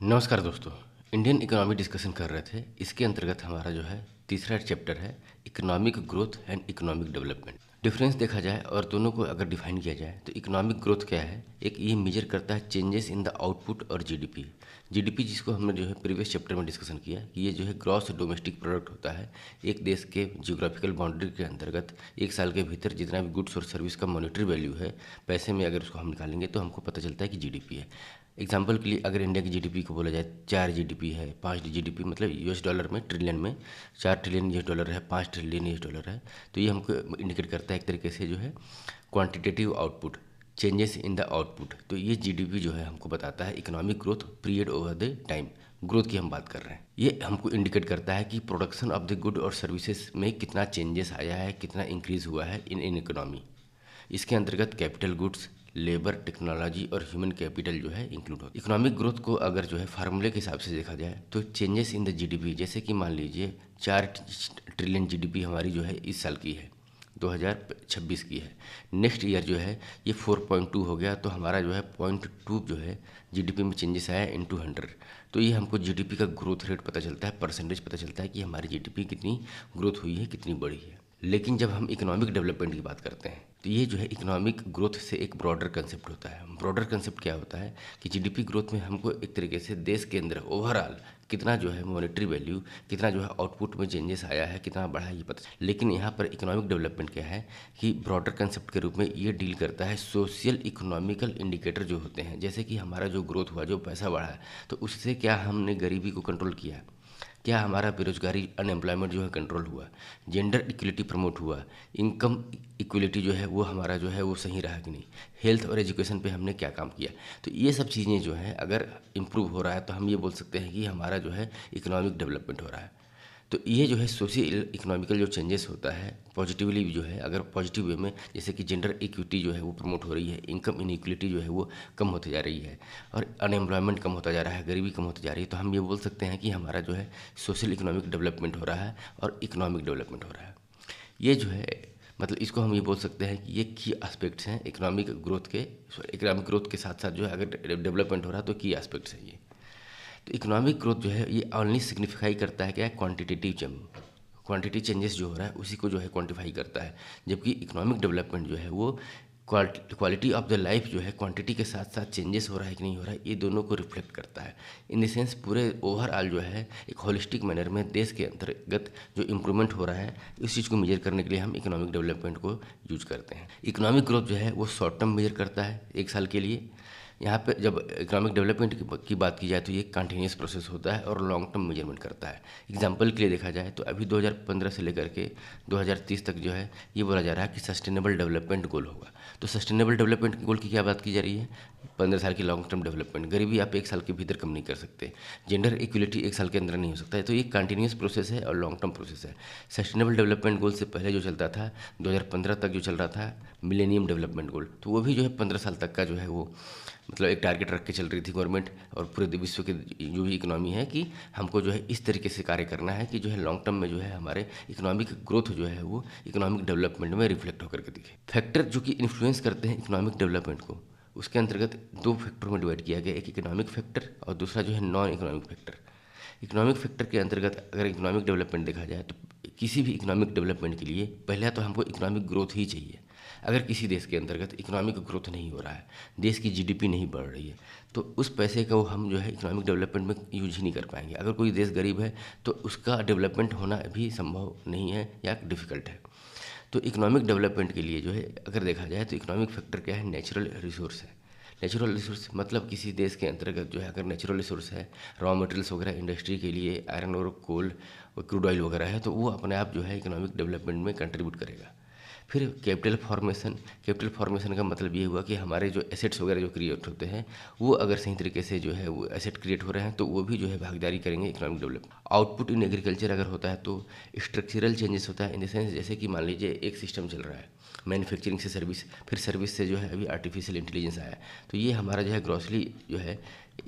नमस्कार दोस्तों। Indian economy discussion कर रहे थे। इसके अंतर्गत हमारा जो है तीसरा चैप्टर है economic growth and economic development. Difference देखा जाए और दोनों को अगर डिफाइन किया जाए तो इकोनॉमिक ग्रोथ क्या है, एक ये मेजर करता है चेंजेस इन द आउटपुट और जीडीपी। जीडीपी जिसको हमने जो है प्रीवियस चैप्टर में डिस्कशन किया कि ये जो है ग्रॉस डोमेस्टिक प्रोडक्ट होता है। एक देश के जियोग्राफिकल बाउंड्री के अंतर्गत एक साल के भीतर जितना भी गुड्स और सर्विस का मॉनेटरी वैल्यू है, पैसे में अगर उसको हम निकालेंगे तो हमको पता चलता है कि जीडीपी है। एग्जाम्पल के लिए अगर इंडिया की जीडीपी को बोला जाए 4 जीडीपी है, 5 जीडीपी मतलब यूएस डॉलर में ट्रिलियन में 4 ट्रिलियन यूएस डॉलर है, 5 ट्रिलियन यूएस डॉलर है, तो ये हमको इंडिकेट करता है एक तरीके से जो है quantitative output, changes in the output. तो ये जीडीपी जो है हमको बताता है economic growth period over the time. Growth की हम बात कर रहे हैं, ये हमको इंडिकेट करता है कि प्रोडक्शन ऑफ द गुड और सर्विसेज में कितना चेंजेस आया है, कितना इंक्रीज हुआ है इन इकोनॉमी। इसके अंतर्गत कैपिटल गुड्स, लेबर, टेक्नोलॉजी और ह्यूमन कैपिटल जो है इंक्लूड होता है। इकोनॉमिक ग्रोथ को अगर जो है फार्मूले के हिसाब से देखा जाए तो चेंजेस इन द जीडीपी, जैसे कि मान लीजिए 4 ट्रिलियन जीडीपी हमारी जो है इस साल की है, 2026 की है। नेक्स्ट ईयर जो है ये 4.2 हो गया, तो हमारा जो है 0.2 जो है जीडीपी में चेंजेस आया इनटू 100। तो ये हमको जीडीपी का ग्रोथ रेट पता चलता है, परसेंटेज पता चलता है कि हमारी जीडीपी कितनी ग्रोथ हुई है, कितनी बढ़ी है। लेकिन जब हम इकोनॉमिक डेवलपमेंट की बात करते हैं तो ये जो है इकोनॉमिक ग्रोथ से एक ब्रॉडर कंसेप्ट होता है। ब्रॉडर कंसेप्ट क्या होता है कि जीडीपी ग्रोथ में हमको एक तरीके से देश के अंदर ओवरऑल कितना जो है मॉनेटरी वैल्यू, कितना जो है आउटपुट में चेंजेस आया है, कितना बढ़ा है, ये पता चले। लेकिन यहाँ पर इकोनॉमिक डेवलपमेंट क्या है कि ब्रॉडर कंसेप्ट के रूप में ये डील करता है सोशल इकोनॉमिकल इंडिकेटर जो होते हैं, जैसे कि हमारा जो ग्रोथ हुआ, जो पैसा बढ़ा है, तो उससे क्या हमने गरीबी को कंट्रोल किया, क्या हमारा बेरोजगारी अनएम्प्लॉयमेंट जो है कंट्रोल हुआ, जेंडर इक्वलिटी प्रमोट हुआ, इनकम इक्वलिटी जो है वो हमारा जो है वो सही रहा कि नहीं, हेल्थ और एजुकेशन पे हमने क्या काम किया। तो ये सब चीज़ें जो है अगर इम्प्रूव हो रहा है तो हम ये बोल सकते हैं कि हमारा जो है इकोनॉमिक डेवलपमेंट हो रहा है। तो ये जो है सोशियल इकोनॉमिकल जो चेंजेस होता है पॉजिटिवली जो है, अगर पॉजिटिव वे में, जैसे कि जेंडर इक्विटी जो है वो प्रमोट हो रही है, इनकम इनइक्वलिटी जो है वो कम होती जा रही है और अनएम्प्लॉयमेंट कम होता जा रहा है, गरीबी कम होती जा रही है, तो हम ये बोल सकते हैं कि हमारा जो है सोशल इकोनॉमिक डेवलपमेंट हो रहा है और इकोनॉमिक डेवलपमेंट हो रहा है। ये जो है मतलब इसको हम ये बोल सकते हैं कि ये की एस्पेक्ट्स हैं इकोनॉमिक ग्रोथ के। इकोनॉमिक ग्रोथ के साथ साथ जो है अगर डेवलपमेंट हो रहा है तो की एस्पेक्ट्स हैं ये। तो इकोनॉमिक ग्रोथ जो है ये ओनली सिग्निफाई करता है क्या है, क्वांटिटेटिव चेंज, क्वांटिटी चेंजेस जो हो रहा है उसी को जो है क्वांटिफाई करता है। जबकि इकोनॉमिक डेवलपमेंट जो है वो क्वालिटी ऑफ द लाइफ जो है क्वांटिटी के साथ साथ चेंजेस हो रहा है कि नहीं हो रहा है, ये दोनों को रिफ्लेक्ट करता है। इन द सेंस पूरे ओवरऑल जो है एक होलिस्टिक मैनर में देश के अंतर्गत जो इम्प्रूवमेंट हो रहा है इस चीज़ को मेजर करने के लिए हम इकोनॉमिक डेवलपमेंट को यूज करते हैं। इकोनॉमिक ग्रोथ जो है वो शॉर्ट टर्म मेजर करता है एक साल के लिए। यहाँ पे जब इकोनॉमिक डेवलपमेंट की बात की जाए तो ये कंटिन्यूस प्रोसेस होता है और लॉन्ग टर्म मेजरमेंट करता है। एग्जांपल के लिए देखा जाए तो अभी 2015 से लेकर के 2030 तक जो है ये बोला जा रहा है कि सस्टेनेबल डेवलपमेंट गोल होगा। तो सस्टेनेबल डेवलपमेंट गोल की क्या बात की जा रही है, 15 साल की लॉन्ग टर्म डेवलपमेंट। गरीबी आप एक साल के भीतर कम नहीं कर सकते, जेंडर इक्वलिटी एक साल के अंदर नहीं हो सकता है। तो ये कंटिन्यूस प्रोसेस है और लॉन्ग टर्म प्रोसेस है। सस्टेनेबल डेवलपमेंट गोल से पहले जो चलता था 2015 तक जो चल रहा था मिलेनियम डेवलपमेंट गोल, तो वो भी जो है 15 साल तक का जो है वो मतलब एक टारगेट रख के चल रही थी गवर्नमेंट और पूरे विश्व के जो भी इकोनॉमी है कि हमको जो है इस तरीके से कार्य करना है कि जो है लॉन्ग टर्म में जो है हमारे इकोनॉमिक ग्रोथ जो है वो इकोनॉमिक डेवलपमेंट में रिफ्लेक्ट होकर के दिखे। फैक्टर जो कि इन्फ्लुएंस करते हैं इकोनॉमिक डेवलपमेंट को, उसके अंतर्गत दो फैक्टरों में डिवाइड किया गया, एक इकोनॉमिक फैक्टर और दूसरा जो है non economic factor. Economic factor के अंतर्गत अगर इकोनॉमिक डेवलपमेंट देखा जाए तो किसी भी इकोनॉमिक डेवलपमेंट के लिए पहले तो हमको इकोनॉमिक ग्रोथ ही चाहिए। अगर किसी देश के अंतर्गत इकोनॉमिक ग्रोथ नहीं हो रहा है, देश की जीडीपी नहीं बढ़ रही है, तो उस पैसे को हम जो है इकोनॉमिक डेवलपमेंट में यूज ही नहीं कर पाएंगे। अगर कोई देश गरीब है तो उसका डेवलपमेंट होना भी संभव नहीं है या डिफ़िकल्ट है। तो इकोनॉमिक डेवलपमेंट के लिए जो है अगर देखा जाए तो इकोनॉमिक फैक्टर क्या है, नेचुरल रिसोर्स है। नेचुरल रिसोर्स मतलब किसी देश के अंतर्गत जो है अगर नेचुरल रिसोर्स है, रॉ मटेरियल्स वगैरह इंडस्ट्री के लिए आयरन और कोल और क्रूड ऑयल वगैरह है, तो वो अपने आप जो है इकोनॉमिक डेवलपमेंट में कंट्रीब्यूट करेगा। फिर कैपिटल फॉर्मेशन, कैपिटल फॉर्मेशन का मतलब ये हुआ कि हमारे जो एसेट्स वगैरह जो क्रिएट होते हैं वो अगर सही तरीके से जो है वो एसेट क्रिएट हो रहे हैं तो वो भी जो है भागीदारी करेंगे economic development. Output in agriculture अगर होता है तो स्ट्रक्चरल चेंजेस होता है इन द सेंस जैसे कि मान लीजिए एक सिस्टम चल रहा है मैन्युफैक्चरिंग से सर्विस, फिर सर्विस से जो है अभी आर्टिफिशियल इंटेलिजेंस आया, तो ये हमारा जो है ग्रॉसली जो है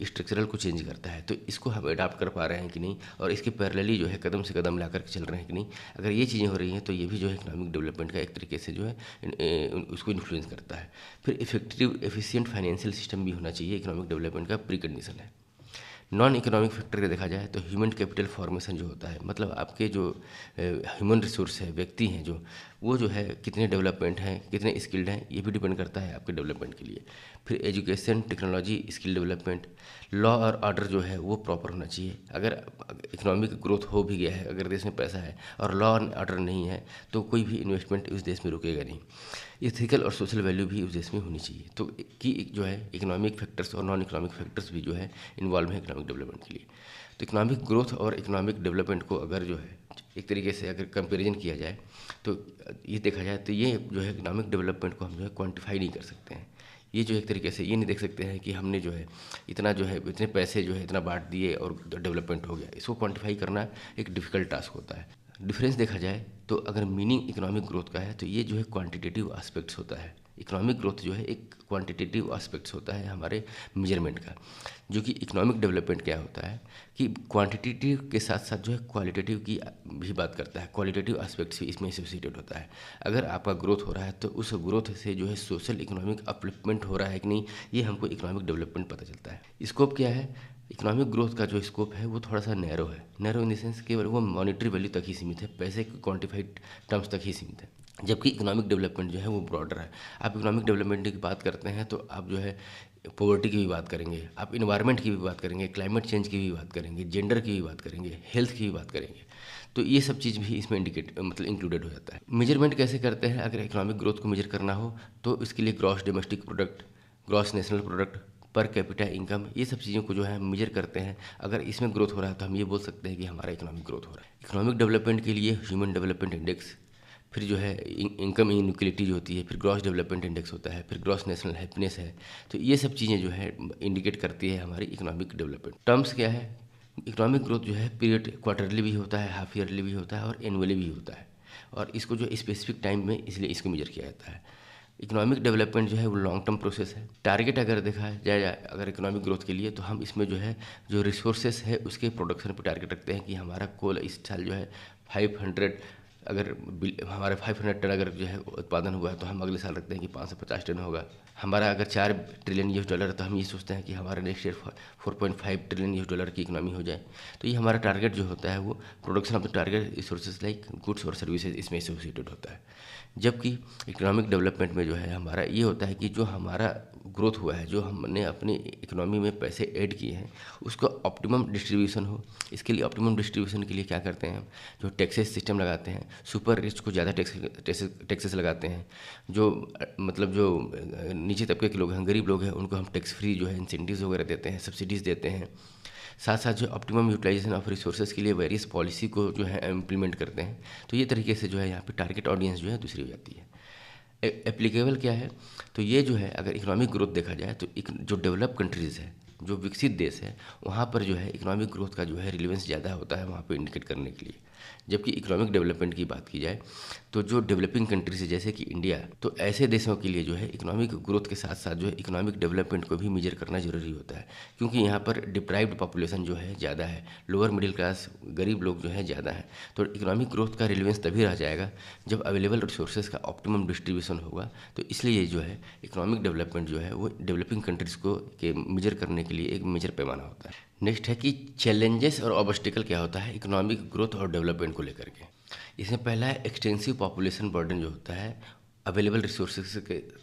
स्ट्रक्चरल को चेंज करता है। तो इसको हम अडाप्ट कर पा रहे हैं कि नहीं और इसके पैरेलली जो है कदम से कदम ला कर के चल रहे हैं कि नहीं। अगर ये चीज़ें हो रही हैं तो ये भी जो है इकोनॉमिक डेवलपमेंट का एक तरीके से जो है उसको इन्फ्लुएंस करता है। फिर इफेक्टिव एफिशिएंट फाइनेंशियल सिस्टम भी होना चाहिए, इकोनॉमिक डेवलपमेंट का प्री कंडीशन है। नॉन इकोनॉमिक फैक्टर का देखा जाए तो ह्यूमन कैपिटल फॉर्मेशन जो होता है, मतलब आपके जो ह्यूमन रिसोर्स है, व्यक्ति हैं जो, वो जो है कितने डेवलपमेंट हैं, कितने स्किल्ड हैं, ये भी डिपेंड करता है आपके डेवलपमेंट के लिए। फिर education, technology, skill development, law और ऑर्डर जो है वो प्रॉपर होना चाहिए। अगर इकोनॉमिक ग्रोथ हो भी गया है, अगर देश में पैसा है और लॉ एंड ऑर्डर नहीं है, तो कोई भी इन्वेस्टमेंट उस देश में रुकेगा नहीं। इथिकल और सोशल वैल्यू भी उस देश में होनी चाहिए। तो कि जो है इकोनॉमिक फैक्टर्स और नॉन इकोनॉमिक फैक्टर्स भी जो है इन्वॉल्व है इकोनॉमिक डेवलपमेंट के लिए। तो इकोनॉमिक ग्रोथ और इकोनॉमिक डेवलपमेंट को अगर जो है एक तरीके से अगर कंपैरिजन किया जाए तो ये देखा जाए तो ये जो है इकोनॉमिक डेवलपमेंट को हम जो है क्वांटिफाई नहीं कर सकते हैं। ये जो एक तरीके से ये नहीं देख सकते हैं कि हमने जो है इतना जो है इतने पैसे जो है इतना बांट दिए और डेवलपमेंट हो गया। इसको क्वांटिफाई करना एक डिफ़िकल्ट टास्क होता है। डिफरेंस देखा जाए तो अगर मीनिंग इकोनॉमिक ग्रोथ का है तो ये जो है क्वांटिटेटिव एस्पेक्ट्स होता है। इकोनॉमिक ग्रोथ जो है एक क्वांटिटेटिव एस्पेक्ट्स होता है हमारे मेजरमेंट का, जो कि इकोनॉमिक डेवलपमेंट क्या होता है कि क्वांटिटेटिव के साथ साथ जो है क्वालिटेटिव की भी बात करता है। क्वालिटेटिव एस्पेक्ट्स भी इसमें एसोसिएटेड होता है। अगर आपका ग्रोथ हो रहा है तो उस ग्रोथ से जो है सोशल इकोनॉमिक अपलिफ्टमेंट हो रहा है कि नहीं, ये हमको इकोनॉमिक डेवलपमेंट पता चलता है। स्कोप क्या है, इकोनॉमिक ग्रोथ का जो स्कोप है वो थोड़ा सा नैरो है। नैरो इन द सेंस केवल वो मॉनिटरी वैल्यू तक ही सीमित है, पैसे के क्वांटिफाइड टर्म्स तक ही सीमित है। जबकि इकोनॉमिक डेवलपमेंट जो है वो ब्रॉडर है। आप इकोनॉमिक डेवलपमेंट की बात करते हैं तो आप जो है पॉवर्टी की भी बात करेंगे, आप इन्वायरमेंट की भी बात करेंगे, क्लाइमेट चेंज की भी बात करेंगे, जेंडर की भी बात करेंगे, हेल्थ की भी बात करेंगे। तो ये सब चीज़ भी इसमें मतलब इंक्लूडेड हो जाता है। मेजरमेंट कैसे करते हैं, अगर इकोनॉमिक ग्रोथ को मेजर करना हो तो इसके लिए gross domestic product, gross national product, per capita income, ये सब चीज़ों को जो है मेजर करते हैं। अगर इसमें ग्रोथ हो रहा है तो हम ये बोल सकते हैं कि हमारा इकोनॉमिक ग्रोथ हो रहा है। इकोनॉमिक डेवलपमेंट के लिए ह्यूमन डेवलपमेंट इंडेक्स, फिर जो है इनकम इनइक्वलिटी जो होती है, फिर ग्रॉस डेवलपमेंट इंडेक्स होता है, फिर ग्रॉस नेशनल हैप्पीनेस है। तो ये सब चीज़ें जो है इंडिकेट करती है हमारी इकोनॉमिक डेवलपमेंट। टर्म्स क्या है, इकोनॉमिक ग्रोथ जो है पीरियड क्वार्टरली भी होता है, हाफ ईयरली भी होता है और एनुअली भी होता है। और इसको जो स्पेसिफिक टाइम में इसलिए इसको मेजर किया जाता है। इकोनॉमिक डेवलपमेंट जो है वो लॉन्ग टर्म प्रोसेस है। टारगेट अगर देखा जाए अगर इकोनॉमिक ग्रोथ के लिए तो हम इसमें जो है जो रिसोर्सेस है उसके प्रोडक्शन पर टारगेट रखते हैं कि हमारा कोल इस साल जो है 500, अगर हमारे 500 टन अगर जो है उत्पादन हुआ है तो हम अगले साल रखते हैं कि 550 टन होगा। हमारा अगर 4 ट्रिलियन यूएस डॉलर है तो हम ये सोचते हैं कि हमारा next year 4.5 trillion US dollar की इकोनॉमी हो जाए। तो ये हमारा टारगेट जो होता है वो production of the target resources like goods और सर्विसेज इसमें एसोसिएटेड होता है। जबकि इकोनॉमिक डेवलपमेंट में जो है हमारा ये होता है कि जो हमारा ग्रोथ हुआ है, जो हमने अपनी इकोनॉमी में पैसे ऐड किए हैं, उसको ऑप्टिमम डिस्ट्रीब्यूशन हो। इसके लिए ऑप्टिमम डिस्ट्रीब्यूशन के लिए क्या करते हैं, जो टैक्सेस सिस्टम लगाते हैं, सुपर रिच को ज़्यादा टैक्सेस लगाते हैं। जो मतलब जो नीचे तबके के लोग हैं, गरीब लोग हैं, उनको हम टैक्स फ्री जो है इंसेंटिव्स वगैरह देते हैं, सब्सिडीज़ देते हैं। साथ साथ जो ऑप्टिमम यूटिलाइजेशन ऑफ रिसोर्सेज के लिए वेरियस पॉलिसी को जो है इम्प्लीमेंट करते हैं। तो ये तरीके से जो है यहाँ पे टारगेट ऑडियंस जो है दूसरी हो जाती है। एप्लीकेबल क्या है, तो ये जो है अगर इकोनॉमिक ग्रोथ देखा जाए तो जो डेवलप कंट्रीज़ है, जो विकसित देश है, वहाँ पर जो है इकोनॉमिक ग्रोथ का जो है रिलेवेंस ज़्यादा होता है वहाँ पे इंडिकेट करने के लिए। जबकि इकोनॉमिक डेवलपमेंट की बात की जाए तो जो डेवलपिंग कंट्रीज है जैसे कि इंडिया, तो ऐसे देशों के लिए जो है इकोनॉमिक ग्रोथ के साथ साथ जो है इकोनॉमिक डेवलपमेंट को भी मेजर करना जरूरी होता है। क्योंकि यहाँ पर डिप्राइव्ड पॉपुलेशन जो है ज़्यादा है, लोअर मिडिल क्लास गरीब लोग जो है ज़्यादा है। तो इकोनॉमिक ग्रोथ का रिलेवेंस तभी रह जाएगा जब अवेलेबल रिसोर्सेज का ऑप्टिमम डिस्ट्रीब्यूशन होगा। तो इसलिए जो है इकोनॉमिक डेवलपमेंट जो है वो डेवलपिंग कंट्रीज़ को के मेजर करने के लिए एक मेजर पैमाना होता है। नेक्स्ट है कि चैलेंजेस और ऑब्स्टिकल क्या होता है इकोनॉमिक ग्रोथ और डेवलपमेंट को लेकर के। इसमें पहला है एक्सटेंसिव पॉपुलेशन बर्डन जो होता है अवेलेबल रिसोर्सेज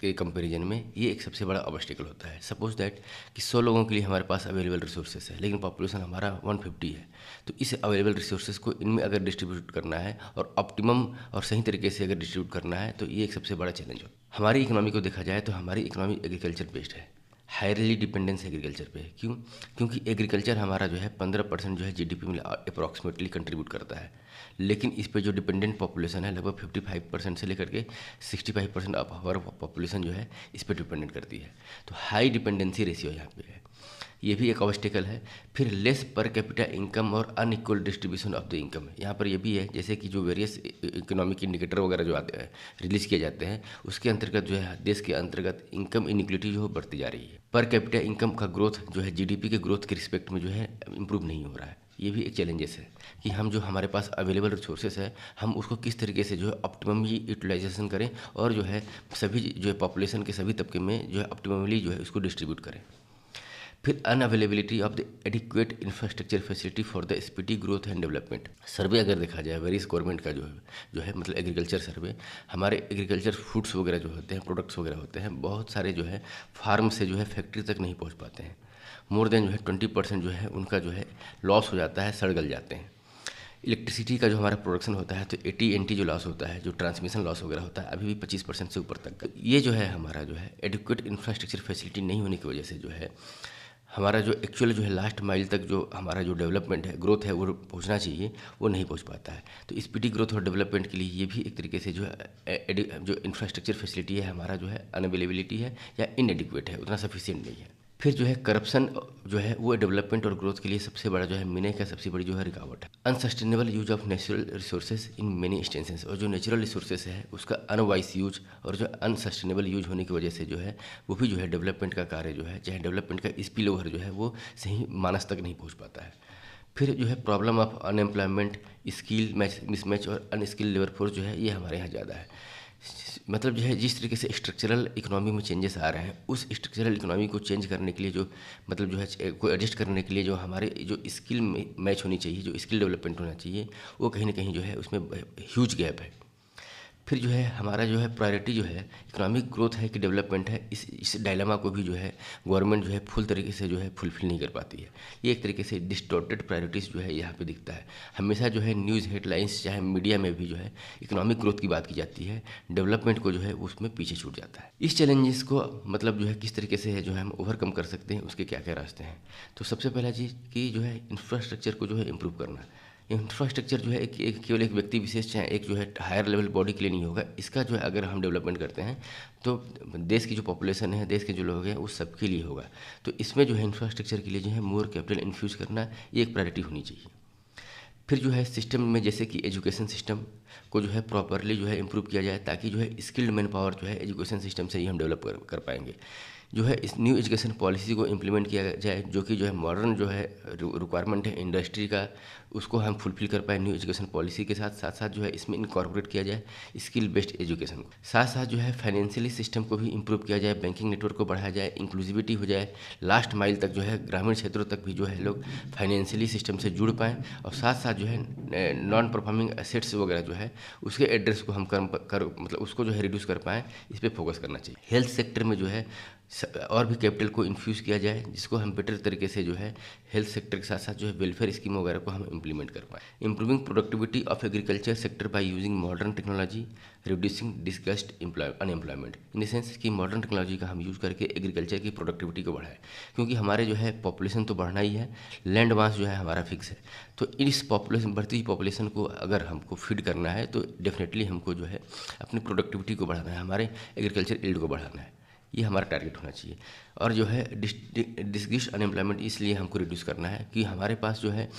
के कंपैरिजन में, ये एक सबसे बड़ा ऑब्स्टिकल होता है। सपोज दैट कि 100 लोगों के लिए हमारे पास अवेलेबल रिसोर्सेज है लेकिन पॉपुलेशन हमारा 150 है। तो इस अवेलेबल रिसोर्सेज को इनमें अगर डिस्ट्रीब्यूट करना है और ऑप्टिमम और सही तरीके से अगर डिस्ट्रीब्यूट करना है तो ये एक सबसे बड़ा चैलेंज होता है। हमारी इकोनॉमी को देखा जाए तो हमारी इकोनॉमी एग्रीकल्चर बेस्ड है, हायरली डिपेंडेंस एग्रीकल्चर पे। क्यों? क्योंकि एग्रीकल्चर हमारा जो है 15% जो है जीडीपी में अप्रॉक्सीमेटली कंट्रीब्यूट करता है। लेकिन इस पे जो डिपेंडेंट पॉपुलेशन है लगभग 55% से लेकर के 65% ऑफ हमार पॉपुलेशन जो है इस पे डिपेंडेंट करती है। तो हाई डिपेंडेंसी रेशियो यहाँ पे है, ये भी एक ऑब्स्टिकल है। फिर लेस पर कैपिटा इनकम और unequal distribution of the income, यहाँ पर ये भी है जैसे कि जो वेरियस इकोनॉमिक इंडिकेटर वगैरह जो आते हैं रिलीज किए जाते हैं उसके अंतर्गत जो है देश के अंतर्गत इनकम इनइक्वलिटी जो बढ़ती जा रही है। पर कैपिटा इनकम का ग्रोथ जो है जीडीपी के ग्रोथ के रिस्पेक्ट में जो है इम्प्रूव नहीं हो रहा है। ये भी एक चैलेंजेस है कि हम जो हमारे पास अवेलेबल रिसोर्सेज है हम उसको किस तरीके से जो है ऑप्टिममली यूटिलाइजेशन करें और जो है सभी जो है पॉपुलेशन के सभी तबके में जो है ऑप्टिममली जो है उसको डिस्ट्रीब्यूट करें। फिर unavailability of the adequate infrastructure facility for the speedy growth and development. Survey अगर देखा जाए वेरियस गवर्नमेंट का जो है मतलब एग्रीकल्चर सर्वे, हमारे एग्रीकल्चर फूड्स वगैरह जो होते हैं, प्रोडक्ट्स वगैरह होते हैं, बहुत सारे जो है फार्म से जो है फैक्ट्री तक नहीं पहुंच पाते हैं। मोर देन जो है 20% जो है उनका जो है लॉस हो जाता है, सड़ गल जाते हैं। इलेक्ट्रिसिटी का जो हमारा प्रोडक्शन होता है तो AT&T जो लॉस होता है, जो ट्रांसमिशन लॉस वगैरह होता है, अभी भी 25% से ऊपर तक। ये जो है हमारा जो है एडिक्वेट इंफ्रास्ट्रक्चर फैसिलिटी नहीं होने की वजह से जो है हमारा जो एक्चुअल जो है लास्ट माइल तक जो हमारा जो डेवलपमेंट है, ग्रोथ है, वो पहुंचना चाहिए, वो नहीं पहुंच पाता है। तो स्पीडी ग्रोथ और डेवलपमेंट के लिए ये भी एक तरीके से जो है जो इंफ्रास्ट्रक्चर फैसिलिटी है हमारा जो है अनअवेलेबिलिटी है या इनएडिक्वेट है, उतना सफिशिएंट नहीं है। फिर जो है करप्शन जो है वो डेवलपमेंट और ग्रोथ के लिए सबसे बड़ा जो है मिने का सबसे बड़ी जो है रुकावट है। Unsustainable use of natural resources in many instances, और जो नेचुरल रिसोर्सेज है उसका अनवाइस यूज और जो अनसस्टेनेबल यूज होने की वजह से जो है वो भी जो है डेवलपमेंट का कार्य जो है, चाहे डेवलपमेंट का स्पिल ओवर जो है वो सही मानस तक नहीं पहुँच पाता है। फिर जो है problem of unemployment, skill match mismatch और अनस्किल लेबर फोर्स जो है ये हमारे यहाँ ज़्यादा है। मतलब जो है जिस तरीके से स्ट्रक्चरल इकोनॉमी में चेंजेस आ रहे हैं, उस स्ट्रक्चरल इकोनॉमी को चेंज करने के लिए जो मतलब जो है को एडजस्ट करने के लिए जो हमारे जो स्किल मैच होनी चाहिए, जो स्किल डेवलपमेंट होना चाहिए, वो कहीं ना कहीं जो है उसमें ह्यूज गैप है। फिर जो है हमारा जो है प्रायोरिटी जो है इकोनॉमिक ग्रोथ है कि डेवलपमेंट है, इस डायलेमा को भी जो है गवर्नमेंट जो है फुल तरीके से जो है फुलफिल नहीं कर पाती है। ये एक तरीके से डिस्टॉर्टेड प्रायोरिटीज़ जो है यहाँ पे दिखता है। हमेशा जो है न्यूज़ हेडलाइंस चाहे मीडिया में भी जो है इकोनॉमिक ग्रोथ की बात की जाती है, डेवलपमेंट को जो है उसमें पीछे छूट जाता है। इस चैलेंजेस को मतलब जो है किस तरीके से है जो है हम ओवरकम कर सकते हैं, उसके क्या क्या रास्ते हैं। तो सबसे पहला चीज़ कि जो है इंफ्रास्ट्रक्चर को जो है इम्प्रूव करना। इंफ्रास्ट्रक्चर जो है केवल एक व्यक्ति विशेष चाहे एक जो है हायर लेवल बॉडी के लिए नहीं होगा, इसका जो है अगर हम डेवलपमेंट करते हैं तो देश की जो पॉपुलेशन है, देश के जो लोग हैं, उस सबके लिए होगा। तो इसमें जो है इंफ्रास्ट्रक्चर के लिए जो है मोर कैपिटल इन्फ्यूज़ करना ये एक प्रायोरिटी होनी चाहिए। फिर जो है सिस्टम में जैसे कि एजुकेशन सिस्टम को जो है प्रॉपरली जो है इम्प्रूव किया जाए, ताकि जो है स्किल्ड मैन पावर जो है एजुकेशन सिस्टम से ही हम डेवलप कर पाएंगे। जो है इस न्यू एजुकेशन पॉलिसी को इम्प्लीमेंट किया जाए, जो कि जो है मॉडर्न जो है रिक्वायरमेंट है इंडस्ट्री का, उसको हम फुलफिल कर पाए न्यू एजुकेशन पॉलिसी के साथ साथ जो है इसमें इनकॉर्पोरेट किया जाए स्किल बेस्ड एजुकेशन को। साथ साथ जो है फाइनेंशियली सिस्टम को भी इम्प्रूव किया जाए, बैंकिंग नेटवर्क को बढ़ाया जाए, इंक्लूसिविटी हो जाए, लास्ट माइल तक जो है ग्रामीण क्षेत्रों तक भी जो है लोग फाइनेंशियली सिस्टम से जुड़ पाएँ, और साथ साथ जो है नॉन परफॉर्मिंग एसेट्स वगैरह जो है उसके एड्रेस को हम मतलब उसको जो है रिड्यूस कर पाएँ, इस पर फोकस करना चाहिए। हेल्थ सेक्टर में जो है और भी कैपिटल को इन्फ्यूज़ किया जाए, जिसको हम बेटर तरीके से जो है हेल्थ सेक्टर के साथ साथ जो है वेलफेयर स्कीम वगैरह को हम इम्प्लीमेंट कर पाएँ। Improving productivity of agriculture sector by using modern technology, reducing discussed unemployment. In the sense कि मॉडर्न टेक्नोलॉजी का हम यूज़ करके एग्रीकल्चर की प्रोडक्टिविटी को बढ़ाएं, क्योंकि हमारे जो है पॉपुलेशन तो बढ़ना ही है, लैंड मास जो है हमारा फिक्स है। तो इस पॉपुलेशन बढ़ती हुई पॉपुलेशन को अगर हमको फीड करना है तो डेफिनेटली हमको जो है अपनी प्रोडक्टिविटी को बढ़ाना है, हमारे एग्रीकल्चर यील्ड को बढ़ाना है, ये हमारा टारगेट होना चाहिए। और जो है डिस्क्रिप्ट अनएम्प्लॉयमेंट इसलिए हमको रिड्यूस करना है कि हमारे पास जो है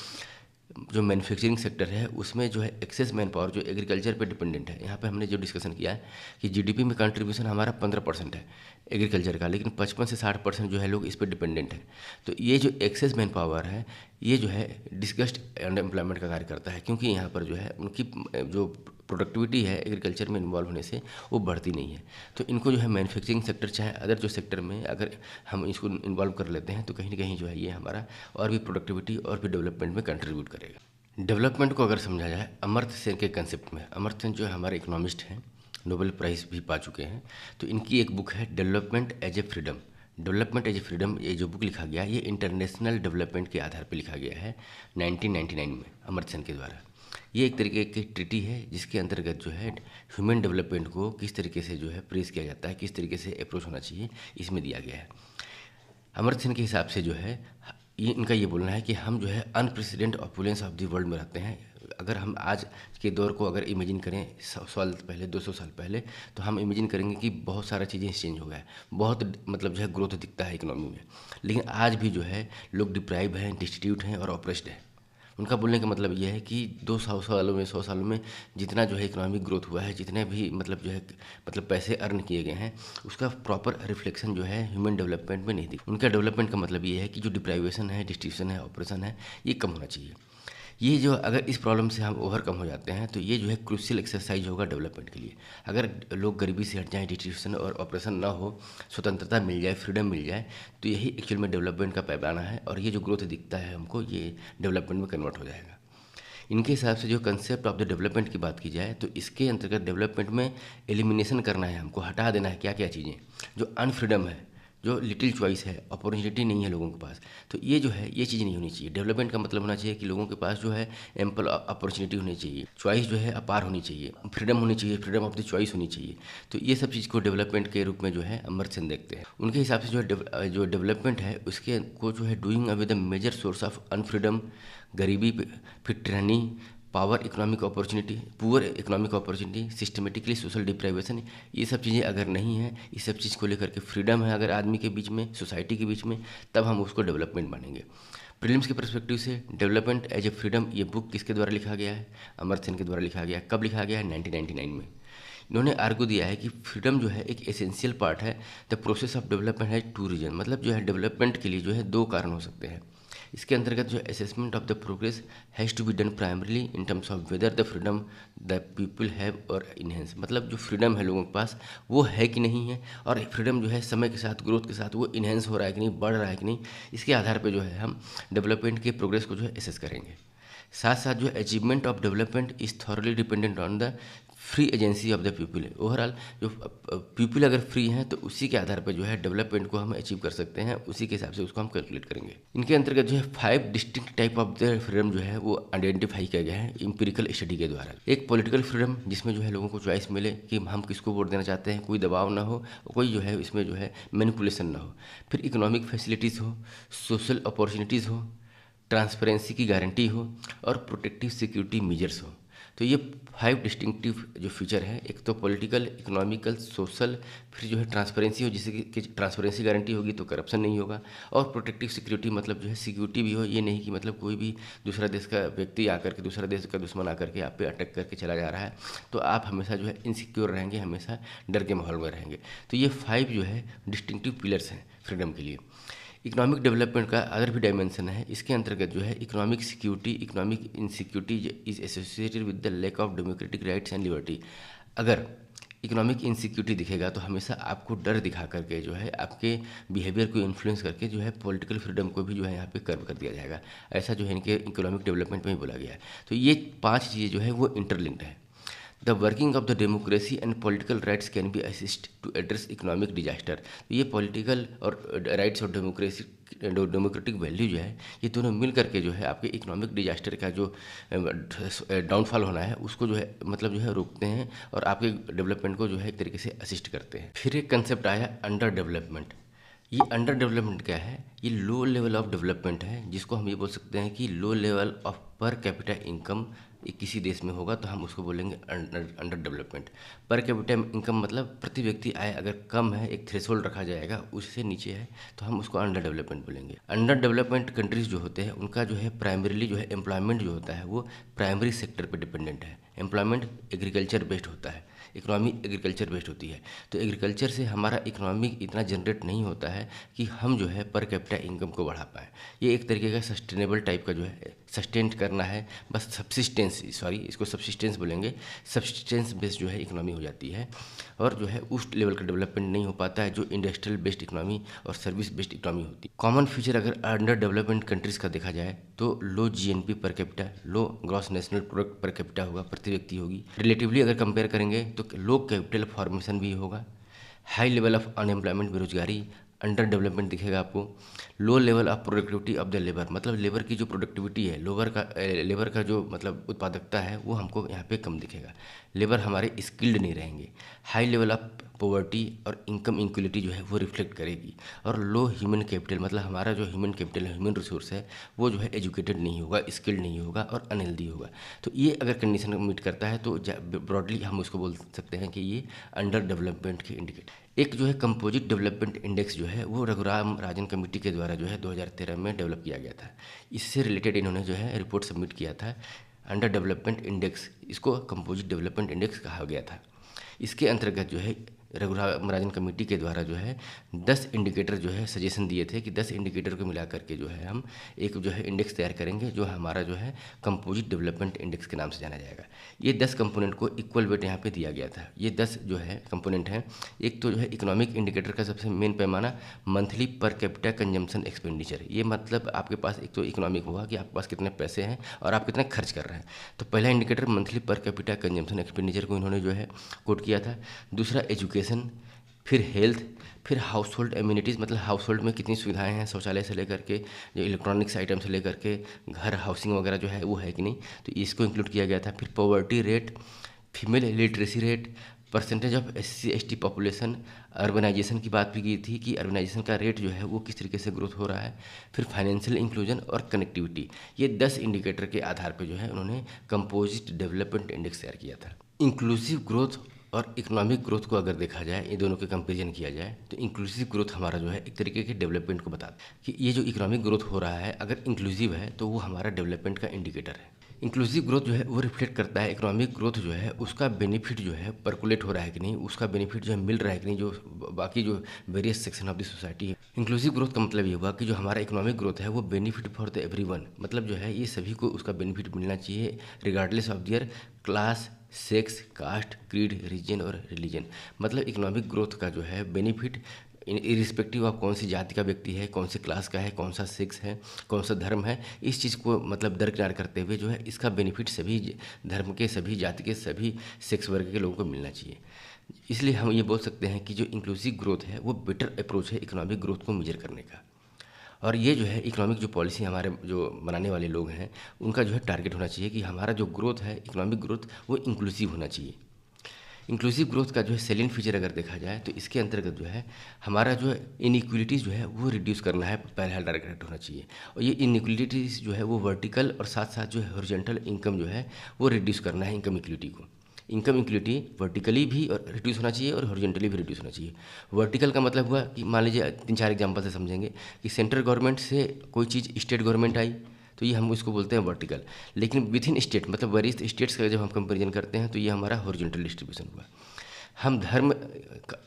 जो मैन्युफैक्चरिंग सेक्टर है उसमें जो है एक्सेस मैन पावर जो एग्रीकल्चर पे डिपेंडेंट है। यहाँ पे हमने जो डिस्कशन किया है कि जीडीपी में कंट्रीब्यूशन हमारा 15% है एग्रीकल्चर का, लेकिन 55 से 60% जो है लोग इस पर डिपेंडेंट है। तो ये जो एक्सेस मैन पावर है ये जो है डिस्कस्ड अनएम्प्लॉयमेंट का कार्य करता है, क्योंकि यहाँ पर जो है उनकी जो प्रोडक्टिविटी है एग्रीकल्चर में इन्वॉल्व होने से वो बढ़ती नहीं है। तो इनको जो है मैन्युफैक्चरिंग सेक्टर चाहे अदर जो सेक्टर में अगर हम इसको इन्वॉल्व कर लेते हैं तो कहीं ना कहीं जो है ये हमारा और भी प्रोडक्टिविटी और भी डेवलपमेंट में कंट्रीब्यूट करेगा। डेवलपमेंट को अगर समझा जाए अमर्त्य सेन के कंसेप्ट में, अमर्त्य सेन जो है हमारे इकोनॉमिस्ट हैं, नोबेल प्राइज़ भी पा चुके हैं। तो इनकी एक बुक है development as a freedom. Development as a freedom ये जो बुक लिखा गया ये इंटरनेशनल डेवलपमेंट के आधार पर लिखा गया है 1999 में अमर्त्य सेन के द्वारा। ये एक तरीके की ट्रीटी है जिसके अंतर्गत जो है ह्यूमन डेवलपमेंट को किस तरीके से जो है प्रेस किया जाता है, किस तरीके से अप्रोच होना चाहिए, इसमें दिया गया है। अमर्त्य सेन के हिसाब से जो है ये इनका ये बोलना है कि हम जो है unprecedented opulence of the world में रहते हैं। अगर हम आज के दौर को अगर इमेजिन करें 100 साल पहले, 200 साल पहले, तो हम इमेजिन करेंगे कि बहुत सारा चीज़ें चेंज हो गया है, बहुत मतलब जो है ग्रोथ दिखता है इकोनॉमी में, लेकिन आज भी जो है लोग डिप्राइव हैं, डिस्ट्रीब्यूट हैं और ऑप्रेस्ड हैं। उनका बोलने का मतलब ये है कि 200 सालों में, 100 सालों में जितना जो है इकोनॉमिक ग्रोथ हुआ है, जितने भी मतलब जो है मतलब पैसे अर्न किए गए हैं, उसका प्रॉपर रिफ्लेक्शन जो है ह्यूमन डेवलपमेंट में नहीं दिखा। उनका डेवलपमेंट का मतलब ये है कि जो डिप्राइवेशन है, डिस्ट्रीब्यूशन है, ऑपरेशन है, ये कम होना चाहिए। ये जो अगर इस प्रॉब्लम से हम ओवरकम हो जाते हैं तो ये जो है क्रूशियल एक्सरसाइज होगा डेवलपमेंट के लिए। अगर लोग गरीबी से हट जाएं, डिस्ट्रीब्यूशन और ऑपरेशन ना हो, स्वतंत्रता मिल जाए, फ्रीडम मिल जाए, तो यही एक्चुअल में डेवलपमेंट का पैमाना है। और ये जो ग्रोथ दिखता है हमको, ये डेवलपमेंट में कन्वर्ट हो जाएगा। इनके हिसाब से जो कंसेप्ट ऑफ द डेवलपमेंट की बात की जाए तो इसके अंतर्गत डेवलपमेंट में एलिमिनेशन करना है, हमको हटा देना है क्या क्या चीज़ें जो अनफ्रीडम है, जो लिटिल चॉइस है, अपॉर्चुनिटी नहीं है लोगों के पास। तो ये जो है ये चीज़ नहीं होनी चाहिए। डेवलपमेंट का मतलब होना चाहिए कि लोगों के पास जो है एम्पल अपॉर्चुनिटी होनी चाहिए, चॉइस जो है अपार होनी चाहिए, फ्रीडम होनी चाहिए, फ्रीडम ऑफ द चॉइस होनी चाहिए। तो ये सब चीज़ को डेवलपमेंट के रूप में जो है अमर्त्य सेन देखते हैं। उनके हिसाब से जो डेवलपमेंट है उसके को जो है doing away the major source of unfreedom, गरीबी, फिर tyranny, power economic opportunity, poor economic opportunity, systematically social deprivation, ये सब चीज़ें अगर नहीं है, इस सब चीज़ को लेकर के फ्रीडम है अगर आदमी के बीच में, सोसाइटी के बीच में, तब हम उसको डेवलपमेंट मानेंगे। प्रीलिम्स के पर्सपेक्टिव से डेवलपमेंट एज ए फ्रीडम, ये बुक किसके द्वारा लिखा गया है? अमर्त्य सेन के द्वारा लिखा गया है। कब लिखा गया है? 1999 में। इन्होंने आर्गू दिया है कि फ्रीडम जो है एक एसेंशियल पार्ट है। द प्रोसेस ऑफ डेवलपमेंट है टू रीजन, मतलब जो है डेवलपमेंट के लिए जो है दो कारण हो सकते हैं। इसके अंतर्गत जो assessment of the progress has to be done primarily in terms of whether the freedom the people have are enhanced, मतलब जो फ्रीडम है लोगों के पास वो है कि नहीं है, और फ्रीडम जो है समय के साथ, ग्रोथ के साथ वो इनहेंस हो रहा है कि नहीं, बढ़ रहा है कि नहीं, इसके आधार पर जो है हम डेवलपमेंट के प्रोग्रेस को जो है एसेस करेंगे। साथ साथ जो achievement of development is thoroughly dependent on the free agency of the people. Overall जो पीपल अगर फ्री हैं तो उसी के आधार पर जो है डेवलपमेंट को हम अचीव कर सकते हैं, उसी के हिसाब से उसको हम कैलकुलेट करेंगे। इनके अंतर्गत जो है 5 distinct type of the freedom जो है वो आइडेंटिफाई किया गया है इम्पेरिकल स्टडी के द्वारा। एक पॉलिटिकल फ्रीडम, जिसमें जो है लोगों को चॉइस मिले कि हम किसको वोट देना चाहते हैं, कोई दबाव ना हो, कोई जो है इसमें जो है मैनिपुलेशन ना हो। फिर इकोनॉमिक फैसिलिटीज़ हो, सोशल अपॉर्चुनिटीज़ हो, ट्रांसपेरेंसी की गारंटी हो, और प्रोटेक्टिव सिक्योरिटी मेजर्स हो। तो ये 5 डिस्टिंक्टिव जो फीचर है, एक तो पॉलिटिकल, इकोनॉमिकल, सोशल, फिर जो है ट्रांसपेरेंसी हो, जिससे कि ट्रांसपेरेंसी गारंटी होगी तो करप्शन नहीं होगा, और प्रोटेक्टिव सिक्योरिटी मतलब जो है सिक्योरिटी भी हो, ये नहीं कि मतलब कोई भी दूसरा देश का व्यक्ति आकर के, दूसरा देश का दुश्मन आकर के आप पे अटैक करके चला जा रहा है, तो आप हमेशा जो है इनसिक्योर रहेंगे, हमेशा डर के माहौल में रहेंगे। तो ये 5 जो है डिस्टिंक्टिव पिलर्स हैं फ्रीडम के लिए। इकोनॉमिक डेवलपमेंट का अदर भी डायमेंशन है। इसके अंतर्गत जो है economic security, economic insecurity is associated with the lack of democratic rights and liberty. अगर इकोनॉमिक इनसिक्योरिटी दिखेगा तो हमेशा आपको डर दिखा करके जो है आपके बिहेवियर को इन्फ्लुएंस करके जो है पॉलिटिकल फ्रीडम को भी जो है यहाँ पे कर्व कर दिया जाएगा। ऐसा जो है इनके इकोनॉमिक डेवलपमेंट में ही बोला गया है। तो ये 5 चीज़ें जो है वो इंटरलिंक्ड है। The working of the democracy and political rights can be assist to address economic disaster. तो ये पॉलिटिकल और राइट्स और डेमोक्रेसी, डेमोक्रेटिक वैल्यू जो है, ये दोनों मिल करके जो है आपके इकोनॉमिक डिजास्टर का जो डाउनफॉल होना है उसको जो है मतलब जो है रोकते हैं, और आपके डेवलपमेंट को जो है एक तरीके से असिस्ट करते हैं। फिर एक कंसेप्ट आया अंडर डेवलपमेंट। ये अंडर डेवलपमेंट क्या है? ये लो लेवल ऑफ डेवलपमेंट है, जिसको हम ये बोल सकते हैं कि low level of per capita income किसी देश में होगा तो हम उसको बोलेंगे under development. Per capita income मतलब प्रति व्यक्ति आय अगर कम है, एक थ्रेशोल्ड रखा जाएगा, उससे नीचे है तो हम उसको अंडर डेवलपमेंट बोलेंगे। अंडर डेवलपमेंट कंट्रीज जो होते हैं उनका जो है प्राइमरीली जो है एम्प्लॉयमेंट जो होता है वो प्राइमरी सेक्टर पर डिपेंडेंट है। एम्प्लॉयमेंट एग्रीकल्चर बेस्ड होता है, इकोनॉमी एग्रीकल्चर बेस्ड होती है। तो एग्रीकल्चर से हमारा इकोनॉमी इतना जनरेट नहीं होता है कि हम जो है पर कैपिटा इनकम को बढ़ा पाएँ। ये एक तरीके का सस्टेनेबल टाइप का जो है सस्टेंट करना है, बस सब्सिस्टेंस, सॉरी इसको सब्सिस्टेंस बोलेंगे, सब्सिस्टेंस बेस्ड जो है इकोनॉमी हो जाती है, और जो है उस लेवल का डेवलपमेंट नहीं हो पाता है जो इंडस्ट्रियल बेस्ड इकोनॉमी और सर्विस बेस्ड इकोनॉमी होती है। कॉमन फीचर अगर अंडर डेवलपमेंट कंट्रीज़ का देखा जाए तो low GNP per capita, low gross national product per capita होगा, प्रति व्यक्ति होगी। रिलेटिवली अगर कंपेयर करेंगे तो लो कैपिटल फॉर्मेशन भी होगा, हाई लेवल ऑफ अनएम्प्लॉयमेंट, बेरोजगारी, अंडर डेवलपमेंट दिखेगा आपको। Low level of productivity of the labour, मतलब लेबर की जो प्रोडक्टिविटी है, लेबर का जो मतलब उत्पादकता है वो हमको यहाँ पे कम दिखेगा, लेबर हमारे स्किल्ड नहीं रहेंगे। हाई लेवल ऑफ पॉवर्टी और इनकम इनक्वलिटी जो है वो रिफ्लेक्ट करेगी, और लो ह्यूमन कैपिटल, मतलब हमारा जो ह्यूमन कैपिटल है, ह्यूमन रिसोर्स है, वो जो है एजुकेटेड नहीं होगा, स्किल्ड नहीं होगा और अनहेल्दी होगा। तो ये अगर कंडीशन मीट करता है तो ब्रॉडली हम उसको बोल सकते हैं कि ये अंडर डेवलपमेंट के इंडिकेटर। एक जो है कंपोजिट डेवलपमेंट इंडेक्स जो है वो रघुराम राजन कमेटी के द्वारा जो है 2013 में डेवलप किया गया था। इससे रिलेटेड इन्होंने जो है रिपोर्ट सबमिट किया था, अंडर डेवलपमेंट इंडेक्स, इसको कंपोजिट डेवलपमेंट इंडेक्स कहा गया था। इसके अंतर्गत जो है रघुराम राजन कमेटी के द्वारा जो है 10 इंडिकेटर जो है सजेशन दिए थे कि 10 इंडिकेटर को मिला करके जो है हम एक जो है इंडेक्स तैयार करेंगे, जो हमारा जो है कंपोजिट डेवलपमेंट इंडेक्स के नाम से जाना जाएगा। ये 10 कंपोनेंट को इक्वल वेट यहाँ पे दिया गया था। ये 10 जो है कंपोनेंट हैं, एक तो जो है इकोनॉमिक इंडिकेटर का सबसे मेन पैमाना monthly per capita consumption expenditure. ये मतलब आपके पास एक तो इकोनॉमिक हुआ कि आपके पास कितने पैसे हैं और आप कितने खर्च कर रहे हैं। तो पहला indicator monthly per capita consumption expenditure को इन्होंने जो है कोट किया था। दूसरा एजुकेशन, फिर हेल्थ, फिर हाउस होल्ड एम्यूनिटीज़, मतलब हाउस होल्ड में कितनी सुविधाएं हैं, शौचालय से लेकर के जो इलेक्ट्रॉनिक्स आइटम से लेकर के घर हाउसिंग वगैरह जो है वो है कि नहीं, तो इसको इंक्लूड किया गया था। फिर poverty rate, female literacy rate, percentage of SC/ST population, urbanisation की बात भी की थी कि अर्बनाइजेशन का रेट जो है वो किस तरीके से ग्रोथ हो रहा है। फिर फाइनेंशियल इंक्लूजन और कनेक्टिविटी। ये 10 इंडिकेटर के आधार पर जो है उन्होंने कंपोजिट डेवलपमेंट इंडेक्स तैयार किया था। इंक्लूसिव ग्रोथ और इकोनॉमिक ग्रोथ को अगर देखा जाए, ये दोनों के कंपेरिजन किया जाए, तो इंक्लूसिव ग्रोथ हमारा जो है एक तरीके के डेवलपमेंट को बताता है कि ये जो इकोनॉमिक ग्रोथ हो रहा है अगर इंक्लूसिव है तो वो हमारा डेवलपमेंट का इंडिकेटर है। इंक्लूसिव ग्रोथ जो है वो रिफ्लेक्ट करता है इकोनॉमिक ग्रोथ जो है उसका बेनिफिट जो है परकुलेट हो रहा है कि नहीं, उसका बेनिफिट जो है मिल रहा है कि नहीं, जो बाकी जो various section of the society है। इंक्लूसिव ग्रोथ का मतलब ये हुआ कि जो हमारा इकोनॉमिक ग्रोथ है वो बेनिफिट फॉर द एवरीवन, मतलब जो है ये सभी को उसका बेनिफिट मिलना चाहिए regardless of their class, sex, caste, creed, region और रिलीजन। मतलब इकोनॉमिक ग्रोथ का जो है बेनिफिट इरिस्पेक्टिव ऑफ कौन सी जाति का व्यक्ति है, कौन से क्लास का है, कौन सा सेक्स है, कौन सा धर्म है, इस चीज़ को मतलब दरकिनार करते हुए जो है इसका बेनिफिट सभी धर्म के, सभी जाति के, सभी सेक्स वर्ग के लोगों को मिलना चाहिए। इसलिए हम ये बोल सकते हैं कि जो इंक्लूसिव ग्रोथ है वो बेटर अप्रोच है इकोनॉमिक ग्रोथ को मेजर करने का। और ये जो है इकोनॉमिक जो पॉलिसी हमारे जो बनाने वाले लोग हैं उनका जो है टारगेट होना चाहिए कि हमारा जो ग्रोथ है इकोनॉमिक ग्रोथ वो इंक्लूसिव होना चाहिए। इंक्लूसिव ग्रोथ का जो है सेलिएंट फीचर अगर देखा जाए तो इसके अंतर्गत जो है हमारा जो है इनइक्वलिटीज़ जो है वो रिड्यूस करना है, पहला टारगेट होना चाहिए। और ये इनइक्वलिटीज़ जो है वो वर्टिकल और साथ साथ जो है हॉरिजॉन्टल इनकम जो है वो रिड्यूस करना है, इनकम इक्विटी को। इनकम इक्विटी वर्टिकली भी और रिड्यूस होना चाहिए और हॉरिजॉन्टली भी रिड्यूस होना चाहिए। वर्टिकल का मतलब हुआ कि मान लीजिए 3-4 एग्जांपल से समझेंगे कि सेंट्रल गवर्नमेंट से कोई चीज़ स्टेट गवर्नमेंट आई तो ये हम इसको बोलते हैं वर्टिकल। लेकिन विद इन स्टेट मतलब वेरियस स्टेट्स का जब हम कंपेरिजन करते हैं तो ये हमारा हॉरिजॉन्टल डिस्ट्रीब्यूशन हुआ। हम धर्म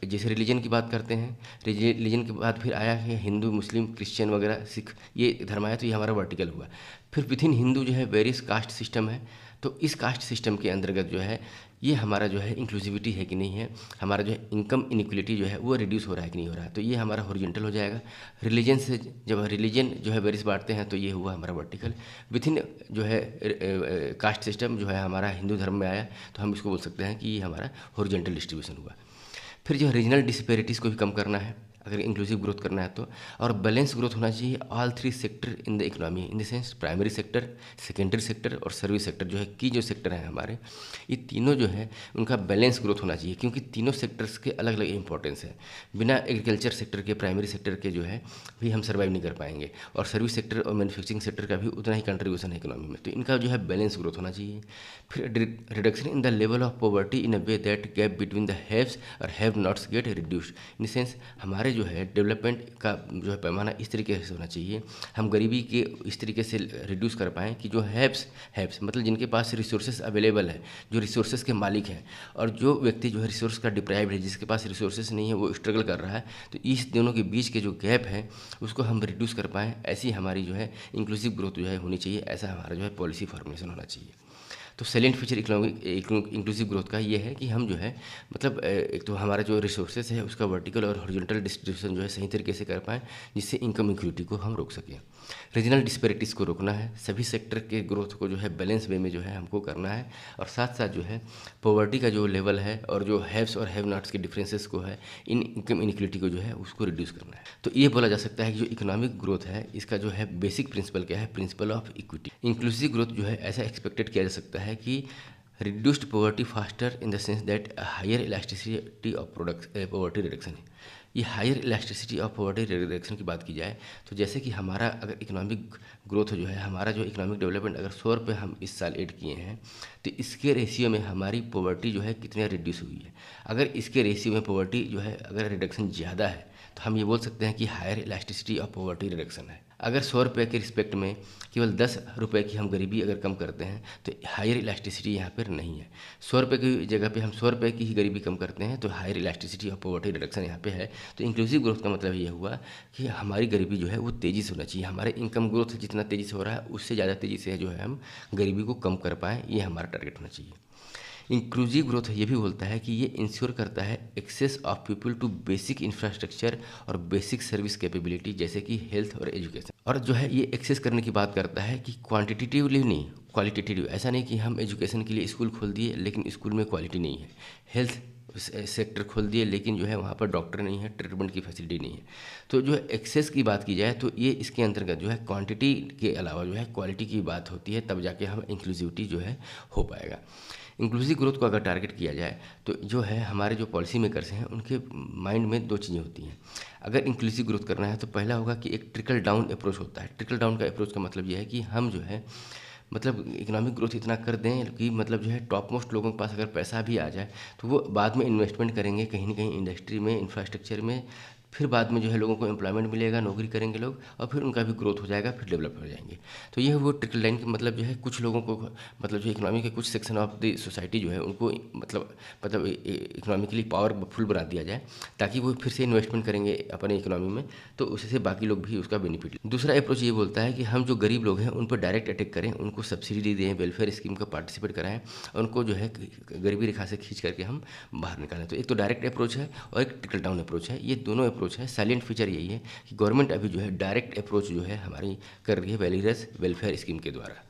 जैसे रिलीजन की बात करते हैं, रिलीजन के बाद फिर आया है हिंदू, मुस्लिम, क्रिश्चियन वगैरह, सिख, ये धर्म आया तो ये हमारा वर्टिकल हुआ। फिर विद इन हिंदू जो है वेरियस कास्ट सिस्टम है, तो इस कास्ट सिस्टम के अंतर्गत जो है ये हमारा जो है इंक्लूसिविटी है कि नहीं है, हमारा जो है इनकम इनइक्वलिटी जो है वो रिड्यूस हो रहा है कि नहीं हो रहा है, तो ये हमारा हॉरिजॉन्टल हो जाएगा। रिलीजन से जब रिलीजन जो है वेरियस बांटते हैं तो ये हुआ हमारा वर्टिकल। विद इन जो है कास्ट सिस्टम जो है हमारा हिंदू धर्म में आया तो हम इसको बोल सकते हैं कि ये हमारा हॉरिजॉन्टल डिस्ट्रीब्यूशन हुआ। फिर जो रीजनल डिस्पैरिटीज़ को भी कम करना है अगर इंक्लूसिव ग्रोथ करना है तो, और बैलेंस ग्रोथ होना चाहिए all 3 sector in the economy, in the sense primary sector, secondary sector और सर्विस सेक्टर जो है की जो सेक्टर हैं हमारे, ये तीनों जो है उनका बैलेंस ग्रोथ होना चाहिए क्योंकि तीनों सेक्टर्स के अलग अलग इंपॉर्टेंस है। बिना एग्रीकल्चर सेक्टर के, प्राइमरी सेक्टर के जो है भी हम सर्वाइव नहीं कर पाएंगे, और सर्विस सेक्टर और मैन्युफैक्चरिंग सेक्टर का भी उतना ही कंट्रीब्यूशन है इकोनॉमी में, तो इनका जो है बैलेंस ग्रोथ होना चाहिए। फिर reduction in the level of poverty in a way that gap between the haves और have nots get reduced. In sense हमारे जो है डेवलपमेंट का जो है पैमाना इस तरीके से होना चाहिए, हम गरीबी के इस तरीके से रिड्यूस कर पाएँ कि जो हैव्स मतलब जिनके पास रिसोर्सेज अवेलेबल है, जो रिसोर्सेज के मालिक हैं, और जो व्यक्ति जो है रिसोर्स का डिप्राइव्ड है, जिसके पास रिसोर्सेज नहीं है, वो स्ट्रगल कर रहा है, तो इस दोनों के बीच के जो गैप है उसको हम रिड्यूस कर पाएँ, ऐसी हमारी जो है इंक्लूसिव ग्रोथ जो है होनी चाहिए, ऐसा हमारा जो है पॉलिसी फॉर्मुलेशन होना चाहिए। तो salient feature economic inclusive growth का ये है कि हम जो है मतलब एक तो हमारा जो रिसोर्सेज है उसका वर्टिकल और हॉरिजॉन्टल डिस्ट्रीब्यूशन जो है सही तरीके से कर पाएँ, जिससे इनकम इक्विटी को हम रोक सकें। रीजनल डिस्पैरिटीज़ को रोकना है, सभी सेक्टर के ग्रोथ को जो है बैलेंस वे में जो है हमको करना है, और साथ साथ जो है पॉवर्टी का जो लेवल है और जो हैव्स और हैव नॉट्स के डिफरेंसेस को है, इन इनकम इनइक्विटी को जो है उसको रिड्यूस करना है। तो ये बोला जा सकता है कि जो इकोनॉमिक ग्रोथ है इसका जो है बेसिक प्रिंसिपल क्या है, principle of equity. Inclusive growth जो है ऐसा एक्सपेक्टेड किया जा सकता है कि reduced poverty faster in the sense that a higher elasticity of poverty reduction है। ये higher elasticity of poverty reduction की बात की जाए तो जैसे कि हमारा अगर इकोनॉमिक ग्रोथ जो है, हमारा जो इकोनॉमिक डेवलपमेंट अगर 100 रुपये हम इस साल ऐड किए हैं तो इसके रेशियो में हमारी पॉवर्टी जो है कितनी रिड्यूस हुई है। अगर इसके रेशियो में पॉवर्टी जो है अगर रिडक्शन ज़्यादा है तो हम ये बोल सकते हैं कि higher elasticity of poverty reduction है। अगर 100 रुपये के रिस्पेक्ट में केवल 10 रुपये की हम गरीबी अगर कम करते हैं तो हायर इलास्टिसिटी यहाँ पर नहीं है। 100 रुपये की जगह पे हम 100 रुपये की ही गरीबी कम करते हैं तो हायर इलास्टिसिटी और पॉवर्टी रिडक्शन यहाँ पे है। तो इंक्लूसिव ग्रोथ का मतलब ये हुआ कि हमारी गरीबी जो है वो तेज़ी से होना चाहिए, हमारे इनकम ग्रोथ जितना तेज़ी से हो रहा है उससे ज़्यादा तेज़ी से जो है हम गरीबी को कम कर पाएँ, ये हमारा टारगेट होना चाहिए। इंक्लूसिव ग्रोथ ये भी बोलता है कि ये इंश्योर करता है access of people to basic infrastructure और बेसिक सर्विस कैपेबिलिटी जैसे कि हेल्थ और एजुकेशन। और जो है ये एक्सेस करने की बात करता है कि क्वांटिटेटिवली नहीं, क्वालिटेटिव। ऐसा नहीं कि हम एजुकेशन के लिए स्कूल खोल दिए लेकिन स्कूल में क्वालिटी नहीं है, हेल्थ सेक्टर खोल दिए लेकिन जो है वहाँ पर डॉक्टर नहीं है, ट्रीटमेंट की फैसिलिटी नहीं है। तो जो है एक्सेस की बात की जाए तो ये इसके अंतर्गत जो है क्वांटिटी के अलावा जो है क्वालिटी की बात होती है, तब जाके हम इंक्लूसिविटी जो है हो पाएगा। इंक्लूसिव ग्रोथ को अगर टारगेट किया जाए तो जो है हमारे जो पॉलिसी मेकर्स हैं उनके माइंड में दो चीज़ें होती हैं। अगर इंक्लूसिव ग्रोथ करना है तो पहला होगा कि एक ट्रिकल डाउन अप्रोच होता है। ट्रिकल डाउन का अप्रोच का मतलब यह है कि हम जो है मतलब इकोनॉमिक ग्रोथ इतना कर दें कि मतलब जो है टॉप मोस्ट लोगों के पास अगर पैसा भी आ जाए तो वो बाद में इन्वेस्टमेंट करेंगे कहीं ना कहीं इंडस्ट्री में, इंफ्रास्ट्रक्चर में, फिर बाद में जो है लोगों को एम्प्लॉयमेंट मिलेगा, नौकरी करेंगे लोग और फिर उनका भी ग्रोथ हो जाएगा, फिर डेवलप हो जाएंगे। तो यह वो ट्रिकल लाइन का मतलब जो है कुछ लोगों को मतलब जो इकोनॉमी के कुछ सेक्शन ऑफ द सोसाइटी जो है उनको मतलब इकोनॉमिकली पावरफुल बना दिया जाए ताकि वो फिर से इन्वेस्टमेंट करेंगे अपने इकोनॉमी में, तो उससे बाकी लोग भी उसका बेनिफिट लें। दूसरा अप्रोच ये बोलता है कि हम जो गरीब लोग हैं उन पर डायरेक्ट अटैक करें, उनको सब्सिडी दें, वेलफेयर स्कीम का पार्टिसिपेट कराएं, उनको जो है गरीबी रेखा से खींच करके हम बाहर निकालें। तो एक तो डायरेक्ट अप्रोच है और एक ट्रिकल डाउन अप्रोच है, ये दोनों अप्रोच है। साइलेंट फीचर यही है कि गवर्नमेंट अभी जो है डायरेक्ट अप्रोच जो है हमारी कर रही है वेलियस वेलफेयर स्कीम के द्वारा।